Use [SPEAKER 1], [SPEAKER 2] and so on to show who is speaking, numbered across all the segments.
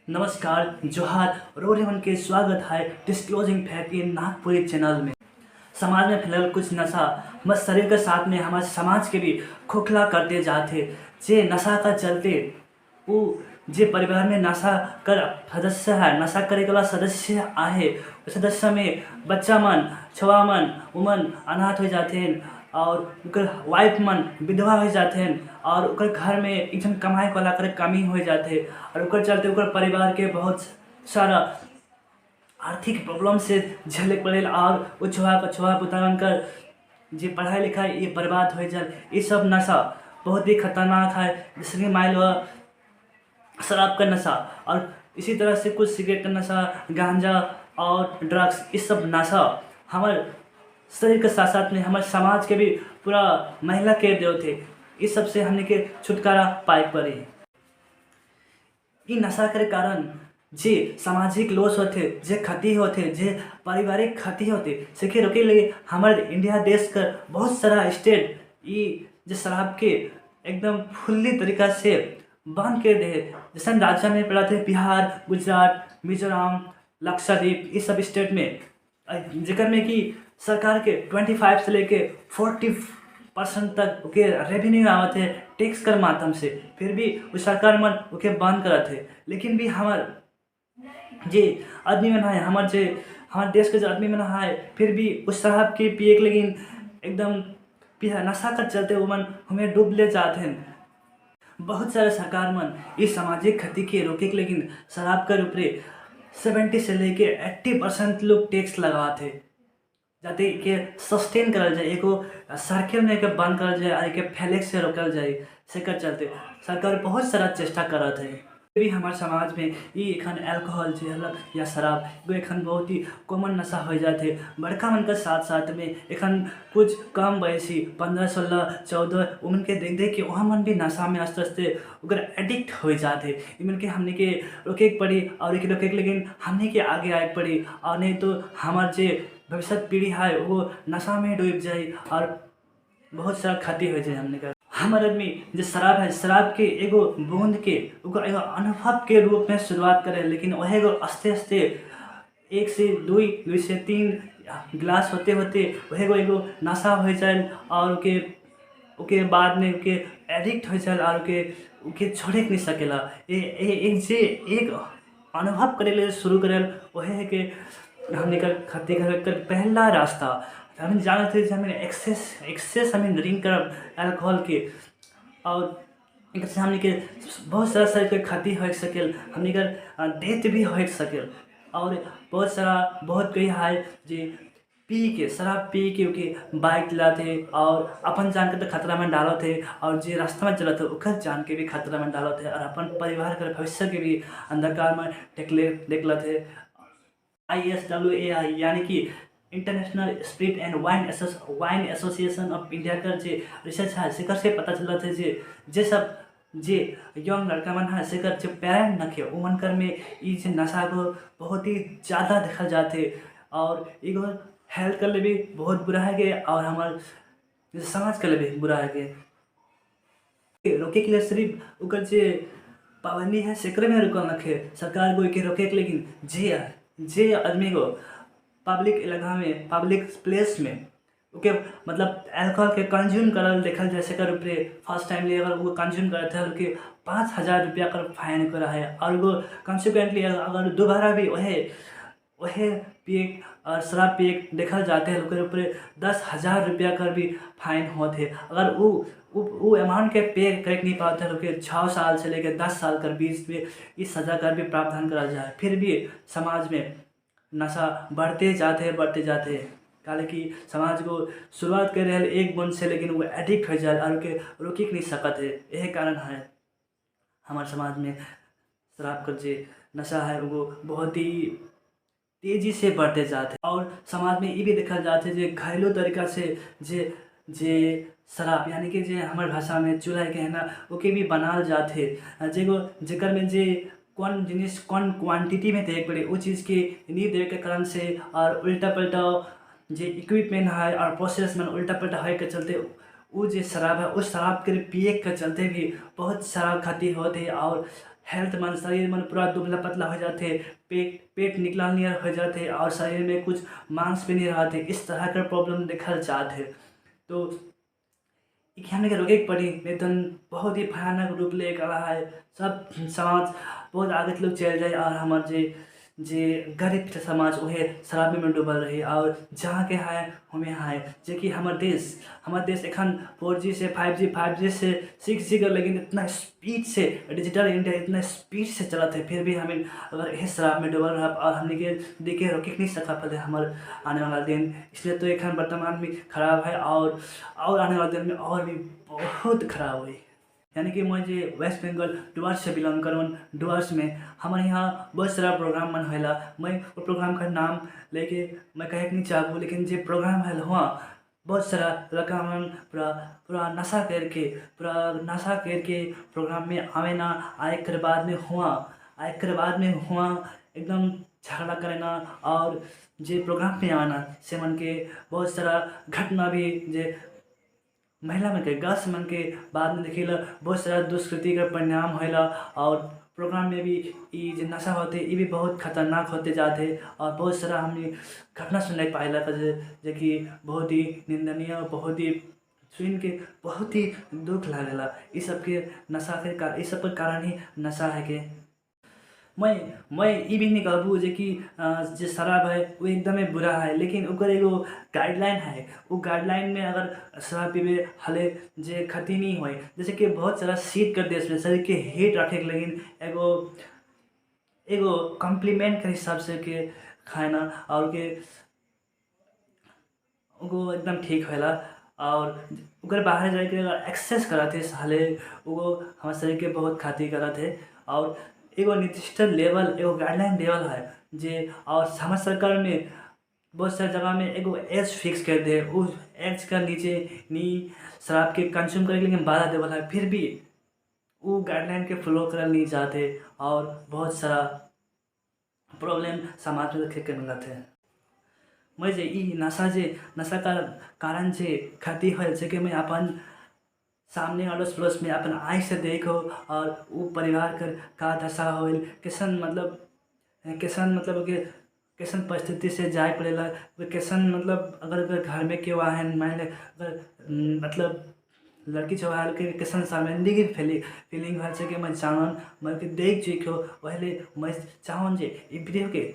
[SPEAKER 1] नमस्कार, जोहार और एवं के स्वागत है disclosing fact in Nagpuri channel में। समाज में फैलल कुछ नशा हमारे शरीर के साथ में हमारे समाज के भी खोखला करते जाते। जे नशा का चलते वो जे परिवार में नशा कर सदस्य है, नशा करे वाला सदस्य आहे, उस सदस्य में बच्चा मन, छुआ मन, उमन अनाथ हो जाते हैं और उनकर वाइफ मन विधवा हो जाते हैं और उनकर घर में एक जन कमाए वाला कर कमी हो जाते और उनकर चलते उनकर परिवार के बहुत सारा आर्थिक प्रॉब्लम से झेले पड़े और वो छुआ पुतान कर जे पढ़ाई लिखाई ये बर्बाद हो जाए। ये सब नशा बहुत ही खतरनाक है, जैसे कि मान लो शराब का नशा और इसी तरह से कुछ सिगरेट का नशा, गांजा और ड्रग्स, इस सब नशा हमारे शरीर के साथ साथ में हमारे समाज के भी पूरा महिला के देव थे। इस सब से हमने के छुटकारा पाए पड़े। ये नशा के कारण जे सामाजिक लॉस होते, जे क्षति होते, जे पारिवारिक क्षति होते, से रोके लगे हमारे इंडिया देश का बहुत सारा स्टेट ये जो शराब के एकदम फुल्ली तरीका से बंद कर दे। जैसे राज्य में पड़ा थे बिहार, गुजरात, मिजोरम, लक्षद्वीप, इस सब स्टेट में जिक्र में कि सरकार के 25 से लेके 40% तक के रेवेन्यू आते थे टैक्स कर माध्यम से, फिर भी उस सरकार मन उके बंद करा थे। लेकिन भी हमार जे आदमी मन है, हमारे देश के जो आदमी मन है, फिर भी उस शराब के पिए के लेकिन एकदम नशा कर चलते वो मन हमें डूब ले जाते हैं। बहुत सारे सरकार मन इस सामाजिक क्षति के रोके के लेकिन शराब के ऊपर 70 से लेके 80% लोग टैक्स लगाते जाते के सस्टेन करल जाए, एको सर्किल में के बंद करल जाए और एक फैलेक्स से रोकल जाए। से कर चलते सरकार बहुत सारा चेष्टा करत है। भी हमारे समाज में ये एखन अल्कोहल जे या शराब वो एखन बहुत ही कॉमन नशा हो जाते। बड़का मन के साथ साथ में एखन कुछ कम वयसी 15, 16, 14 उमन के देख के वहाँ मन भी नशा में आस्ते आस्ते अगर एडिक्ट हो जाते। इमन के हमने के रोके के पड़ी और एक रोके के लेकिन हमने के आगे आए पड़ी और नहीं तो हमारे जे भविष्य पीढ़ी है वो नशा में डूब जाए और बहुत सारा क्षति हो जाए। हमने का हमारे आदमी जो शराब है, शराब के एगो बूंद के ओकर एगो अनुभव के रूप में शुरुआत करे, लेकिन वह एगो आस्ते आस्ते 1 से 2 से 3 गिलास होते होते वह एगो नशा हो जाए और उके बाद में उके एडिक्ट हो जाए और उके छोड़े नहीं सकेला। एक अनुभव करे ले शुरू करे वह है कि हमने का खत्ती कर पहला रास्ता हमें जाना थे हमें एक्सेस हमें ड्रिंक कर अल्कोहल के और एक से हमने के बहुत सारा शरीर के क्षति हो सके, हमने का डेथ भी हो सके और बहुत कोई है जे शराब पी के बाइक चलाते और अपन जान के तो खतरा में डालो थे और जे रास्ता में चलते उखर जान के भी खतरा में डालो थे और अपन परिवार के भविष्य के भी अंधकार में देखला थे। ISWAI यानी कि international spirit and wine association of India का जो रिसर्च है सेकर से पता चला थे जे सब जे यंग लड़का मन है सेकर जो पेरेंट न के उमन कर में ये जो नशा को बहुत ही ज़्यादा देखा जाते और एगो हेल्थ कर ले भी बहुत बुरा है के और हमारे समाज के लिए भी बुरा है के रोके के लिए सिर्फ उकर जे पाबंदी है सेकर में रुकल रखे सरकार को के रोके के, लेकिन जे आदमी को पब्लिक इलाका में पब्लिक प्लेस में ओके मतलब अल्कोहल के कंज्यूम करल देखल जैसे कर ऊपर फर्स्ट टाइम लिए अगर वो कंज्यूम करते हैं उनके 5,000 रुपया कर फाइन करा है और वो कंसिक्वेंटली अगर दोबारा भी वह पिए और शराब पिए देखल जाते हैं उनके ऊपर 10,000 रुपया कर भी फाइन होते। अगर वो अमाउंट के पे कर नहीं पाते हैं 6 साल से लेकर 10 साल कर बीच में इस सज़ा कर भी प्रावधान करा जाए। फिर भी समाज में नशा बढ़ते जाते काले कि समाज को शुरुआत कर रहे एक बूंद से, लेकिन वो एडिक्ट हो जाए और के रोकी नहीं सकते। यही कारण है हमारे समाज में शराब का जो नशा है वो बहुत ही तेज़ी से बढ़ते जाते और समाज में ये भी देखा जाता है जो घरेलू तरीका से जे शराब यानी कि जे हमारे भाषा में चूल्हा के है ना ओके भी बनाल जाते जेकर में जे कौन जिनिस कौन क्वांटिटी में देख पड़े वो चीज़ के नहीं देवे के कारण से और उल्टा पल्टा जो इक्विपमेंट है और प्रोसेस में उल्टा पल्टा है के चलते वो जो शराब है उस शराब के पिए के चलते भी बहुत सारा क्षति होते और हेल्थ मन शरीर मन पूरा दुबला पतला हो जाते, पेट पेट निकला नियर हो जाते और शरीर में कुछ मांस भी नहीं रहते, इस तरह का प्रॉब्लम देखल जाते। तो ई हमने के रोके के पड़ी, नहीं तो बहुत ही भयानक रूप लेकर रहा है। सब समाज बहुत आगे लोग चल जाए और हमार जे जे गरीब समाज उहे शराबी में डूबल रही और जहाँ के है हमें है जे कि हमार देश एखन 4G से 5G से 6G का, लेकिन इतना स्पीड से डिजिटल इंडिया इतना स्पीड से चला थे, फिर भी हमें अगर यही शराब में डूबल रहा और हमने के देखे रोके नहीं सका पहले हमारे आने वाला दिन। इसलिए तो एखन वर्तमान में खराब है और आने वाले दिन में और भी बहुत खराब हुई। यानी कि मैं जे वेस्ट बंगाल डुवर्स से बिलोंग करूँ, डुवर्स में हमारे यहाँ बहुत सारा प्रोग्राम मन होला। मैं वो प्रोग्राम का नाम लेके मैं कहे नहीं चाहूँ, लेकिन जे प्रोग्राम है वहाँ बहुत सारा लड़का मन पूरा पूरा नशा करके प्रोग्राम में आवे ना, आए कर बाद में हुआ एकदम झगड़ा करे ना और जे प्रोग्राम में आना से मन के बहुत सारा घटना भी जे महिला मन के गर्ल्स मन के बाद में देखिला बहुत सारा दुष्कृति का परिणाम होला और प्रोग्राम में भी ये जो नशा होते ये भी बहुत खतरनाक होते जाते और बहुत सारा हमने घटना सुनने पाएला जो कि बहुत ही निंदनीय, बहुत ही सुन के बहुत ही दुख लागेला। इस सब के नशा के इस सब के कारण ही नशा है के मैं ये भी नहीं कहबू जे कि जे शराब है वो एकदमै बुरा है, लेकिन ओकर एगो गाइडलाइन है। वो गाइडलाइन में अगर शराब पीबे हले जे क्षति नहीं होए, जैसे कि बहुत सारा शीत कर देश में शरीर के हीट रखे के लेकिन एगो एगो कॉम्प्लीमेंट के हिसाब से के खाना और के वो एकदम ठीक होला और ओकर बाहर जाके अगर एक्सरसाइज करत है हले वो हमारे शरीर के बहुत क्षति करत है और एगो निर्दिष्ट लेवल एगो गाइडलाइन लेवल है जे और हमारे सरकार में बहुत सारी जगह में एगो एज फिक्स कर दे, उस एज का नीचे नी शराब के कंज्यूम करे लेकिन बाधा देवल है, फिर भी वो गाइडलाइन के फॉलो करल नहीं जाते और बहुत सारा प्रॉब्लम समाज में देखे के मिलत है। मैं जे ई नशा का कारण जे क्षति है से कि मैं अपन सामने अड़ोस पड़ोस में अपन आँख से देखो और वो परिवार कर का दशा होल कैसन मतलब के कैसन परिस्थिति से जाए पड़ेला, कैसन मतलब अगर घर में केहू आहन मान ले अगर मतलब लड़की चौहाल के कैसन शर्मिंदगी फीलिंग भर से कि मैं जानन मैं के देख जीखो पहले मैं चाहन जे ई वीडियो के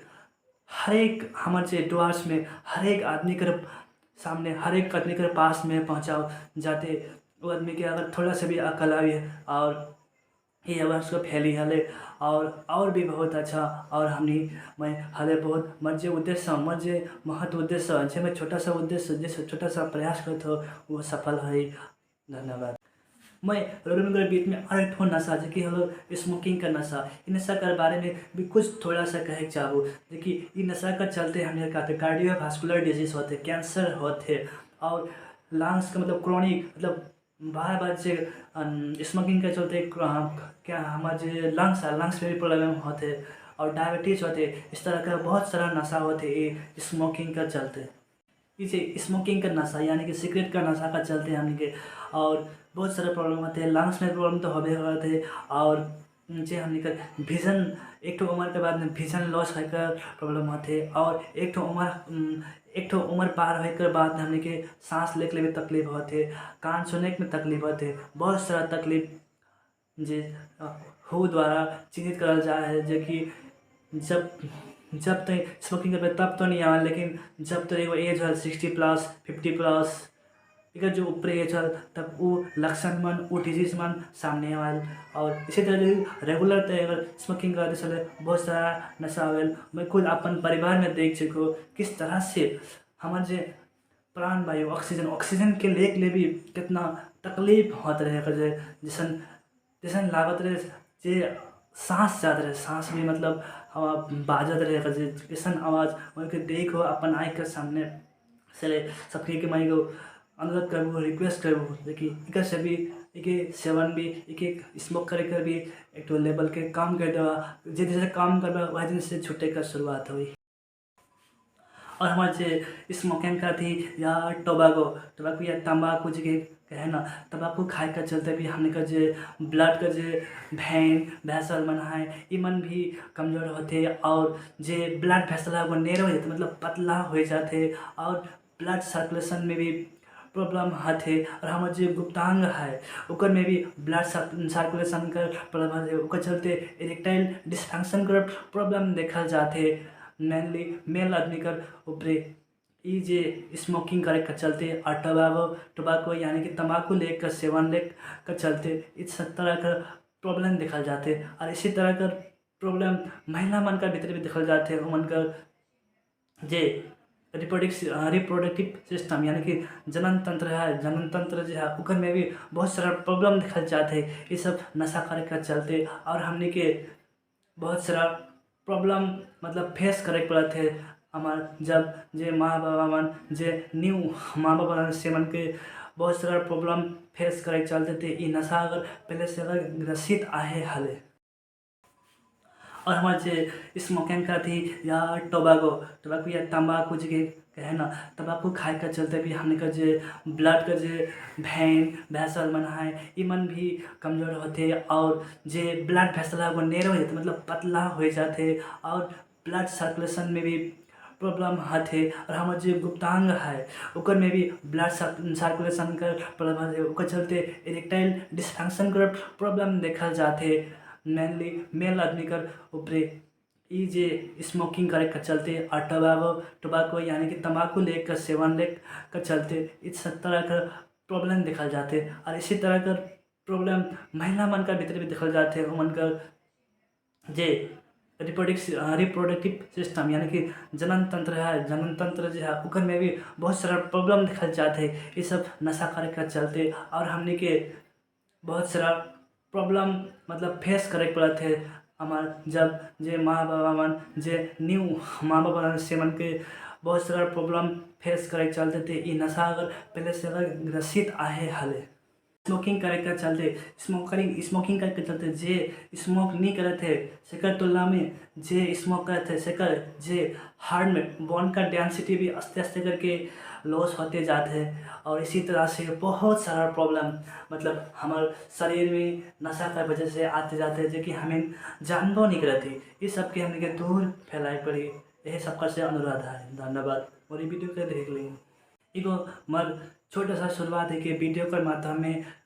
[SPEAKER 1] हर एक हमारे जे डुवर्स में हर एक आदमी कर सामने हर एक आदमी के पास में पहुँचाओ जाते वो आदमी के अगर थोड़ा सा भी अकल आई है और ये आवाज़ को फैली हले और भी बहुत अच्छा और हमने मैं हले बहुत मर्जे उद्देश्य मर्जे महत्व उद्देश्य जे मैं छोटा सा उद्देश्य जैसे छोटा सा प्रयास करते हो वो सफल है। धन्यवाद। मैं रोडोनगर बीच में और एक ठो नशा जो कि हम लोग स्मोकिंग का नशा, इ नशा के बारे में भी कुछ थोड़ा सा कहे चाहूँ जो कि इ नशा का चलते हमें कहते कार्डियोवास्कुलर डिजीज होते, कैंसर होते और लंग्स का मतलब क्रॉनिक मतलब बार से स्मोकिंग के चलते क्या हमारे लंग्स में भी प्रॉब्लम होते और डायबिटीज होते, इस तरह का बहुत सारा नशा होते ये स्मोकिंग का चलते। इसे स्मोकिंग का नशा यानी कि सिगरेट का नशा का चलते हमने के और बहुत सारे प्रॉब्लम होते हैं, लंग्स में प्रॉब्लम तो होबे होते और जे हमने का विजन एक उम्र के बाद में विजन लॉस होकर प्रॉब्लम होते और एक उम्र पार होकर बाद में हमने के सांस लेने में तकलीफ होते, कान सुनने में तकलीफ होते, बहुत सारा तकलीफ जे हो द्वारा चिन्हित करल जा है जो कि जब तक स्मोकिंग करते तब तो नहीं आया, लेकिन जब तक एगो एज है 60+ 50+ एक जो ऊपर एज है तब वो लक्षण मन वो डिजीज मन सामने आयल और इसी तरह रेगुलर तो अगर स्मोकिंग करते चले बहुत सारा नशा आयल। मैं खुद अपन परिवार में देख चुको किस तरह से हमारे जे प्राण वायु ऑक्सीजन के लिए भी कितना तकलीफ होते रहे, जैसन लागत रहे जे सांस जाते रहे, सांस भी मतलब हवा बाजत रहे कैसन आवाज़ उनके देखो अपन आँख के सामने से सबके मैं एगो अनुरोध करबू रिक्वेस्ट करबू देखिए एक से भी एक सेवन भी एक स्मोक करे कर भी एक तो लेवल के काम कर देवा जैसे काम करवा वह दिन से छुट्टे का शुरुआत हुई। और हमारे स्मोकिंग का थी या टोबैको या तंबाकू जी है ना तम्बाकू खाए के चलते भी हमने का जे ब्लड का जे भेन भैंसल मन है ई मन भी कमजोर होते और जे ब्लड भैंसल है वो नेरो हो जाते मतलब पतला हो जाते और ब्लड सर्कुलेशन में भी प्रॉब्लम आते और हमारे जो गुप्तांग है ओकर में भी ब्लड सर्कुलेशन कर प्रॉब्लम है ओकर चलते इरेक्टाइल डिस्फंक्शन कर प्रॉब्लम देखल जाते मेनली मेल आदमी कर ऊपरे ई जे स्मोकिंग करे के चलते और टोबाको यानी कि तंबाकू लेकर सेवन लेकर चलते इस तरह का प्रॉब्लम देखल जाते और इसी तरह का प्रॉब्लम महिला मन का भीतर भी देखल जाते मन का जे रिप्रोडक्टिव सिस्टम यानी कि जनन तंत्र है जनन तंत्र जो है ओकर में भी बहुत सारा प्रॉब्लम देखल जाते ये सब नशा करे के चलते और हमने के बहुत सारा प्रॉब्लम मतलब फेस करे पड़त है हमार जब जे माँ बाबा मन जे न्यू माँ बाबा से मन के बहुत सारा प्रॉब्लम फेस करे चलते थे ये नशा अगर पहले से अगर ग्रसित आहे हले और हमारे जे स्मोकिंग का थी या टोबाको या तंबाकू जो के है ना तंबाकू खाए के चलते भी हमने का जे ब्लड का जे भेन भैंसल मन है ई मन भी कमजोर होते और जे ब्लड भैंसल है वो नेरो हो जाते मतलब पतला हो जाते और ब्लड सर्कुलेशन में भी प्रॉब्लम आते और हमारे जो गुप्तांग है ओकर में भी ब्लड सर्कुलेशन कर प्रॉब्लम है ओकर चलते इरेक्टाइल डिस्फंक्शन कर प्रॉब्लम देखल जाते मेनली मेल आदमी कर ऊपरे ई जे स्मोकिंग करे के चलते और टोबाको यानी कि तंबाकू लेकर सेवन लेकर चलते इस तरह का प्रॉब्लम देखल जाते और इसी तरह का प्रॉब्लम महिला मन का भीतर भी देखल जाते मन का जे रिप्रोडक्टिव सिस्टम यानी कि जनन तंत्र है जनन तंत्र जो है ओकर में भी बहुत सारा प्रॉब्लम देखल जाते ये सब नशा करे के चलते और हमने के बहुत सारा प्रॉब्लम मतलब फेस करे पड़त है हमार जब जे माँ बाबा मन जे न्यू माँ बाबा से मन के बहुत सारा प्रॉब्लम फेस करे चलते थे ये नशा अगर पहले से अगर ग्रसित आहे हले स्मोकिंग करे के चलते स्मोकिंग करे के चलते जे स्मोक नहीं करे थे सेकर तुलना में जे स्मोक करे थे सेकर जे हार्ट में बोन का डेंसिटी भी आस्ते आस्ते करके लॉस होते जाते हैं और इसी तरह से बहुत सारा प्रॉब्लम मतलब हमारे शरीर में नशा की वजह से आते जाते हैं जो कि हमें जानबो नहीं करते ये सब के हमें के दूर फैलाई पड़ी यही सबका से अनुरोध है धन्यवाद और ये वीडियो के देख लेंगे एगो मर छोटा सा शुरुआत है कि वीडियो के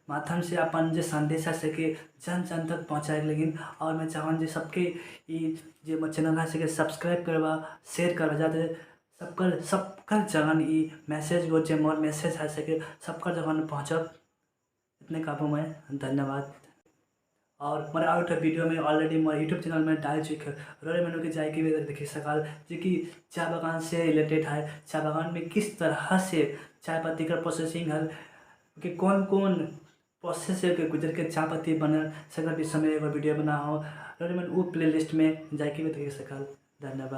[SPEAKER 1] माध्यम से अपन जो संदेश है के जन जन तक पहुँचाए लेकिन और मैं चाहूँ जो सबके ये जो चैनल है से सब्सक्राइब करवा शेयर करवा जाते सबकर जगह ये मैसेज वो जो मोर मैसेज है सके सबकर जगह पहुँचब इतने काबू में धन्यवाद और मेरा आउट वीडियो में ऑलरेडी मेरे यूट्यूब चैनल में डाल चुके रोरे मेनू के जाए के भी देखिए सकाल जो कि चाय बागान से रिलेटेड है चाय बागान में किस तरह से चाय पत्ती का प्रोसेसिंग है कि कौन कौन प्रोसेस के गुजर के चाय पत्ती बना सकर विषय में एक वीडियो बना हो रोरे मैंने वो प्ले लिस्ट में जाए के भी देखिए सकाल धन्यवाद।